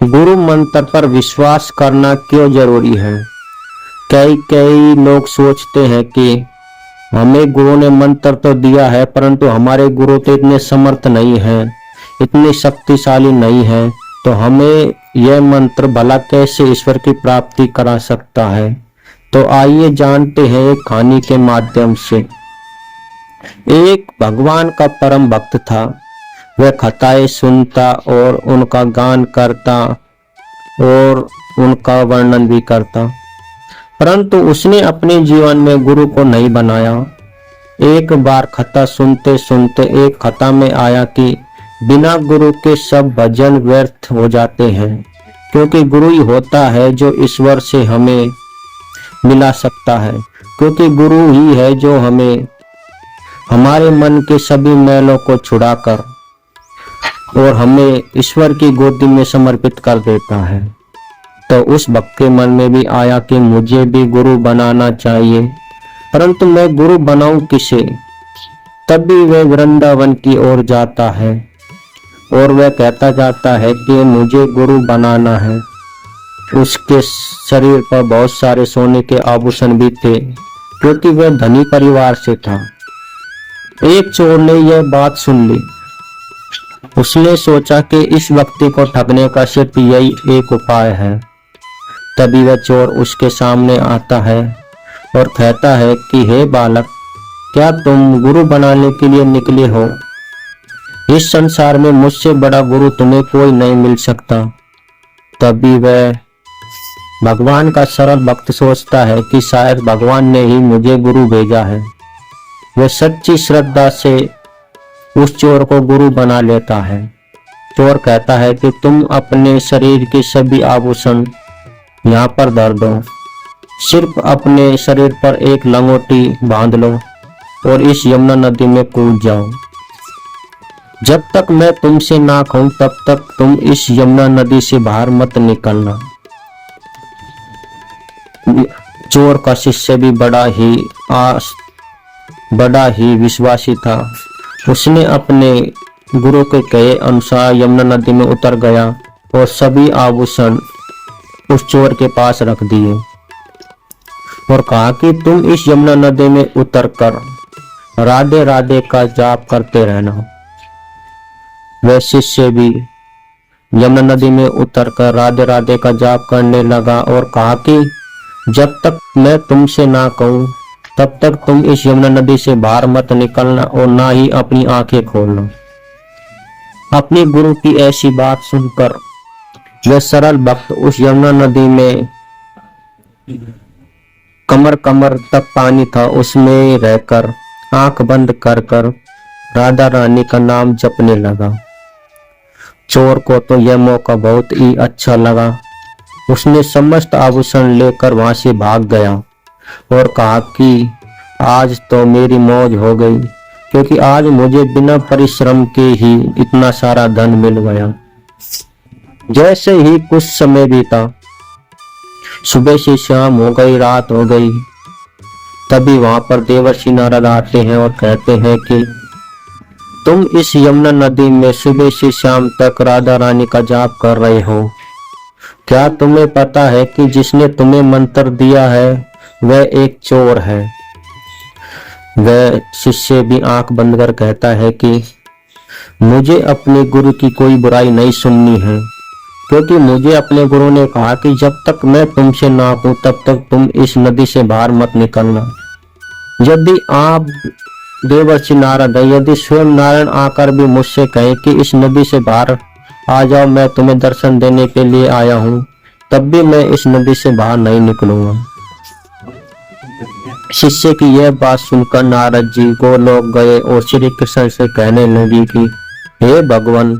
गुरु मंत्र पर विश्वास करना क्यों जरूरी है? कई कई लोग सोचते हैं कि हमें गुरु ने मंत्र तो दिया है, परंतु हमारे गुरु तो इतने समर्थ नहीं हैं, इतने शक्तिशाली नहीं हैं, तो हमें यह मंत्र भला कैसे ईश्वर की प्राप्ति करा सकता है। तो आइए जानते हैं एक कहानी के माध्यम से। एक भगवान का परम भक्त था। वह कथाएं सुनता और उनका गान करता और उनका वर्णन भी करता, परंतु उसने अपने जीवन में गुरु को नहीं बनाया। एक बार कथा सुनते सुनते एक कथा में आया कि बिना गुरु के सब भजन व्यर्थ हो जाते हैं, क्योंकि गुरु ही होता है जो ईश्वर से हमें मिला सकता है, क्योंकि गुरु ही है जो हमें हमारे मन के सभी मैलों को छुड़ाकर और हमें ईश्वर की गोदी में समर्पित कर देता है। तो उस भक्त के मन में भी आया कि मुझे भी गुरु बनाना चाहिए, परंतु मैं गुरु बनाऊं किसे? तभी वह वृंदावन की ओर जाता है और वह कहता जाता है कि मुझे गुरु बनाना है। उसके शरीर पर बहुत सारे सोने के आभूषण भी थे, क्योंकि वह धनी परिवार से था। एक चोर ने यह बात सुन ली। उसने सोचा कि इस व्यक्ति को ठगने का सिर्फ यही एक उपाय है। तभी वह चोर उसके सामने आता है और कहता है कि हे बालक, क्या तुम गुरु बनाने के लिए निकले हो? इस संसार में मुझसे बड़ा गुरु तुम्हें कोई नहीं मिल सकता। तभी वह भगवान का सरल भक्त सोचता है कि शायद भगवान ने ही मुझे गुरु भेजा है। वह सच्ची श्रद्धा से उस चोर को गुरु बना लेता है। चोर कहता है कि तुम अपने शरीर के सभी आभूषण यहाँ पर धर दो, सिर्फ अपने शरीर पर एक लंगोटी बांध लो और इस यमुना नदी में कूद जाओ। जब तक मैं तुमसे ना कहूं तब तक तुम इस यमुना नदी से बाहर मत निकलना। चोर का शिष्य भी बड़ा ही विश्वासी था। उसने अपने गुरु के कहे अनुसार यमुना नदी में उतर गया और सभी आभूषण उस चोर के पास रख दिए और कहा कि तुम इस यमुना नदी में उतरकर राधे राधे का जाप करते रहना। वह शिष्य भी यमुना नदी में उतरकर राधे राधे का जाप करने लगा और कहा कि जब तक मैं तुमसे ना कहूं तब तक तुम इस यमुना नदी से बाहर मत निकलना और ना ही अपनी आंखें खोलना। अपने गुरु की ऐसी बात सुनकर वह सरल भक्त उस यमुना नदी में कमर कमर तक पानी था, उसमें रहकर आंख बंद कर राधा रानी का नाम जपने लगा। चोर को तो यह मौका बहुत ही अच्छा लगा। उसने समस्त आभूषण लेकर वहां से भाग गया और कहा कि आज तो मेरी मौज हो गई, क्योंकि आज मुझे बिना परिश्रम के ही इतना सारा धन मिल गया। जैसे ही कुछ समय बीता, सुबह से शाम हो गई, रात हो गई, तभी वहां पर देवर्षि नारद आते हैं और कहते हैं कि तुम इस यमुना नदी में सुबह से शाम तक राधा रानी का जाप कर रहे हो। क्या तुम्हें पता है कि जिसने तुम्हें मंत्र दिया है वह एक चोर है? वह शिष्य भी आंख बंद कर कहता है कि मुझे अपने गुरु की कोई बुराई नहीं सुननी है, क्योंकि मुझे अपने गुरु ने कहा कि जब तक मैं तुमसे ना कहूं तब तक तुम इस नदी से बाहर मत निकलना। यदि आप देवर्षि नारद है, यदि स्वयं नारायण आकर भी मुझसे कहें कि इस नदी से बाहर आ जाओ, मैं तुम्हें दर्शन देने के लिए आया हूँ, तब भी मैं इस नदी से बाहर नहीं निकलूंगा। शिष्य की यह बात सुनकर नारद जी गोलोक गए और श्री कृष्ण से कहने लगी कि हे भगवान,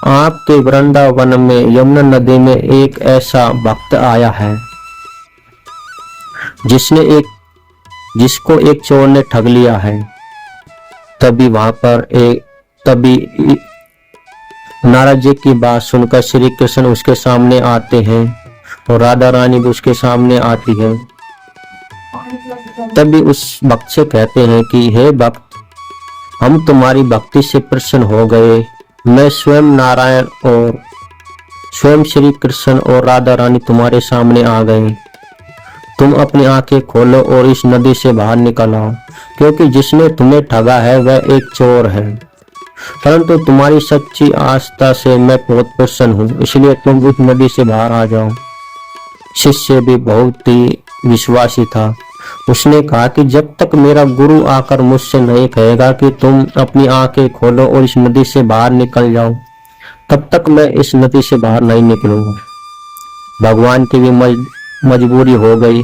आपके वृंदावन में यमुना नदी में एक ऐसा भक्त आया है जिसको एक चोर ने ठग लिया है। तभी नारद जी की बात सुनकर श्री कृष्ण उसके सामने आते हैं और राधा रानी भी उसके सामने आती है। तभी उस भक्त से कहते हैं कि हे भक्त, हम तुम्हारी भक्ति से प्रसन्न हो गए। मैं स्वयं नारायण और स्वयं श्री कृष्ण और राधा रानी तुम्हारे सामने आ गए। तुम अपनी आंखें खोलो और इस नदी से बाहर निकल आओ, क्योंकि जिसने तुम्हें ठगा है वह एक चोर है। परंतु तुम्हारी सच्ची आस्था से मैं बहुत प्रसन्न हूँ, इसलिए तुम इस नदी से बाहर आ जाओ। शिष्य भी बहुत ही विश्वासी था। उसने कहा कि जब तक मेरा गुरु आकर मुझसे नहीं कहेगा कि तुम अपनी आंखें खोलो और इस नदी से बाहर निकल जाओ, तब तक मैं इस नदी से बाहर नहीं निकलूंगा। भगवान की भी मजबूरी हो गई,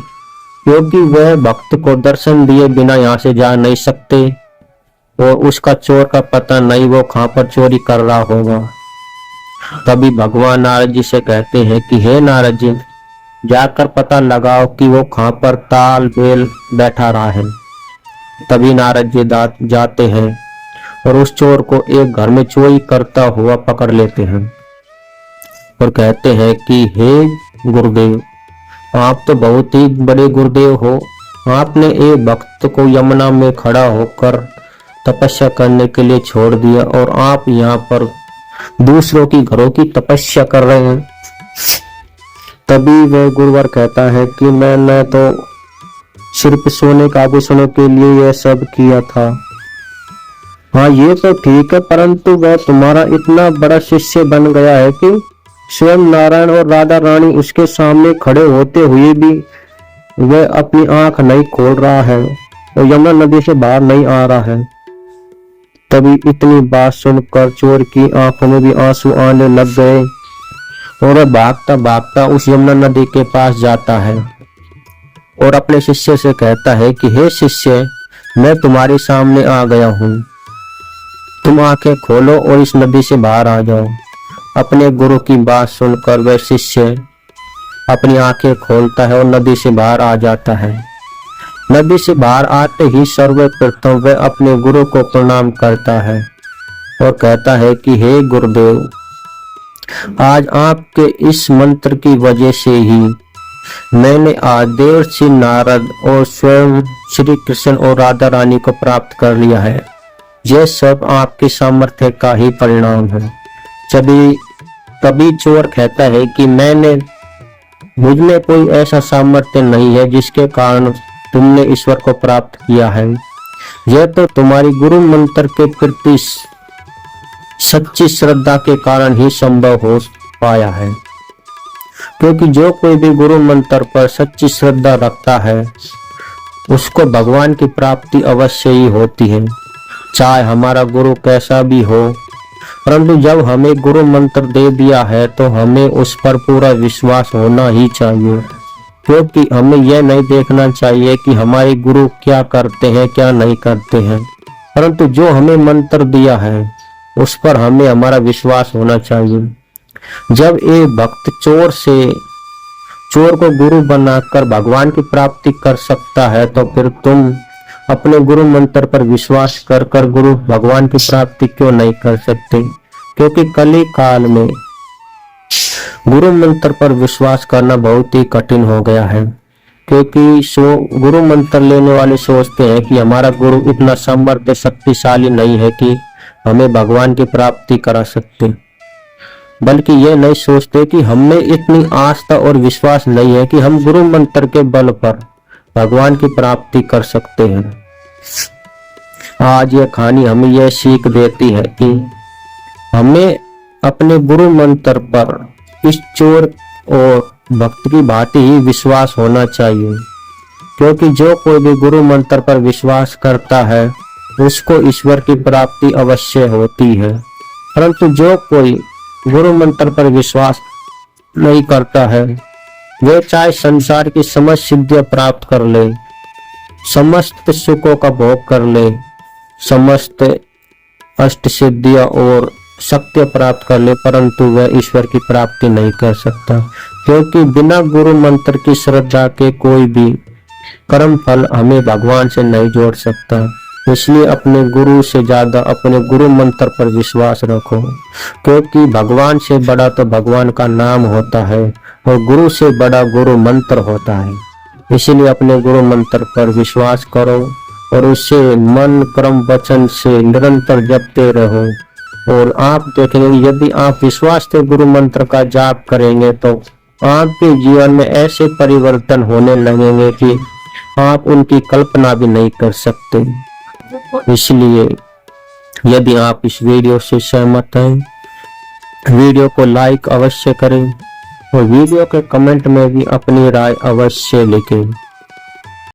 क्योंकि वह भक्त को दर्शन दिए बिना यहाँ से जा नहीं सकते और उसका चोर का पता नहीं वो कहाँ पर चोरी कर रहा होगा। तभी भगवान नारद जी से कहते हैं कि हे नारद जी, जाकर पता लगाओ कि वो कहाँ पर ताल बेल बैठा रहा है। तभी नारद जी जाते हैं और उस चोर को एक घर में चोरी करता हुआ पकड़ लेते हैं और कहते हैं कि हे गुरुदेव, आप तो बहुत ही बड़े गुरुदेव हो। आपने एक भक्त को यमुना में खड़ा होकर तपस्या करने के लिए छोड़ दिया और आप यहाँ पर दूसरों की घरों की तपस्या कर रहे हैं। तभी वह गुरुवर कहता है कि मैंने तो सिर्फ सोने के आभूषणों के लिए यह सब किया था। हाँ, ये तो ठीक है, परंतु वह तुम्हारा इतना बड़ा शिष्य बन गया है कि स्वयं नारायण और राधा रानी उसके सामने खड़े होते हुए भी वह अपनी आंख नहीं खोल रहा है और यमुना नदी से बाहर नहीं आ रहा है। तभी इतनी बात सुनकर चोर की आंखों में भी आंसू आने लग गए और वह भागता भागता उस यमुना नदी के पास जाता है और अपने शिष्य से कहता है कि हे शिष्य, मैं तुम्हारे सामने आ गया हूँ, तुम आंखें खोलो और इस नदी से बाहर आ जाओ। अपने गुरु की बात सुनकर वह शिष्य अपनी आंखें खोलता है और नदी से बाहर आ जाता है। नदी से बाहर आते ही सर्वप्रथम वह अपने गुरु को प्रणाम करता है और कहता है कि हे गुरुदेव, आज आपके इस मंत्र की वजह से ही मैंने आज देवर्षि नारद और स्वयं श्री कृष्ण और राधा रानी को प्राप्त कर लिया है। यह सब आपके सामर्थ्य का ही परिणाम है। तभी चोर कहता है कि मुझ में कोई ऐसा सामर्थ्य नहीं है जिसके कारण तुमने ईश्वर को प्राप्त किया है। यह तो तुम्हारी गुरु मंत्र के प्रति सच्ची श्रद्धा के कारण ही संभव हो पाया है, क्योंकि जो कोई भी गुरु मंत्र पर सच्ची श्रद्धा रखता है उसको भगवान की प्राप्ति अवश्य ही होती है, चाहे हमारा गुरु कैसा भी हो। परंतु जब हमें गुरु मंत्र दे दिया है तो हमें उस पर पूरा विश्वास होना ही चाहिए, क्योंकि हमें यह नहीं देखना चाहिए कि हमारे गुरु क्या करते हैं क्या नहीं करते हैं, परंतु जो हमें मंत्र दिया है उस पर हमें हमारा विश्वास होना चाहिए। जब एक भक्त चोर को गुरु बनाकर भगवान की प्राप्ति कर सकता है तो फिर तुम अपने गुरु मंत्र पर विश्वास कर गुरु भगवान की प्राप्ति क्यों नहीं कर सकते? क्योंकि कली काल में गुरु मंत्र पर विश्वास करना बहुत ही कठिन हो गया है, क्योंकि गुरु मंत्र लेने वाले सोचते हैं कि हमारा गुरु इतना सामर्थ्य शक्तिशाली नहीं है कि हमें भगवान की प्राप्ति करा सकते, बल्कि ये नहीं सोचते कि हमें इतनी आस्था और विश्वास नहीं है कि हम गुरु मंत्र के बल पर भगवान की प्राप्ति कर सकते हैं। आज यह कहानी हमें यह सीख देती है कि हमें अपने गुरु मंत्र पर इस चोर और भक्त की भांति ही विश्वास होना चाहिए, क्योंकि जो कोई भी गुरु मंत्र पर विश्वास करता है उसको ईश्वर की प्राप्ति अवश्य होती है। परंतु जो कोई गुरु मंत्र पर विश्वास नहीं करता है वे चाहे संसार की समस्त सिद्धियां प्राप्त कर ले, समस्त सुखों का भोग कर ले, समस्त अष्ट सिद्धियां और शक्ति प्राप्त कर ले, परंतु वह ईश्वर की प्राप्ति नहीं कर सकता, क्योंकि बिना गुरु मंत्र की श्रद्धा के कोई भी कर्म फल हमें भगवान से नहीं जोड़ सकता। इसलिए अपने गुरु से ज्यादा अपने गुरु मंत्र पर विश्वास रखो, क्योंकि भगवान से बड़ा तो भगवान का नाम होता है और गुरु से बड़ा गुरु मंत्र होता है। इसलिए अपने गुरु मंत्र पर विश्वास करो और उसे मन क्रम वचन से निरंतर जपते रहो और आप देखेंगे यदि आप विश्वास से गुरु मंत्र का जाप करेंगे तो आपके जीवन में ऐसे परिवर्तन होने लगेंगे कि आप उनकी कल्पना भी नहीं कर सकते। इसलिए यदि आप इस वीडियो से सहमत हैं, वीडियो को लाइक अवश्य करें और वीडियो के कमेंट में भी अपनी राय अवश्य लिखें।